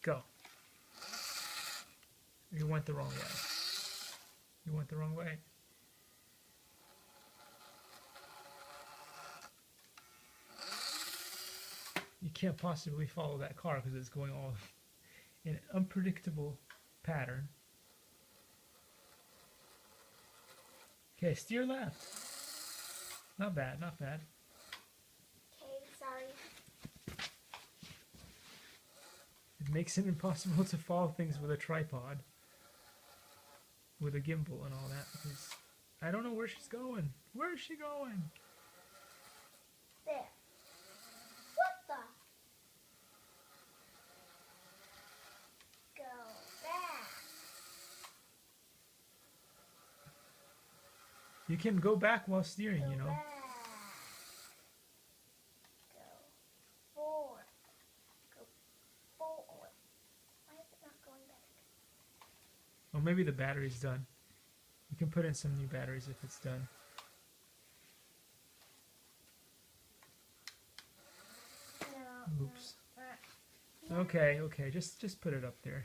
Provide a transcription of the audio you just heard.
Go. You went the wrong way. You went the wrong way. You can't possibly follow that car because it's going all in an unpredictable pattern. Okay, steer left. Not bad, not bad. Okay, sorry. It makes it impossible to follow things with a tripod. With a gimbal and all that. Because I don't know where she's going. Where is she going? There. What the? Go back. You can go back while steering, Go you know. back. Go forward. Go forward. Why is it not going back? Oh, maybe the battery's done. You can put in some new batteries if it's done. No. Oops. No. Okay, okay, just put it up there.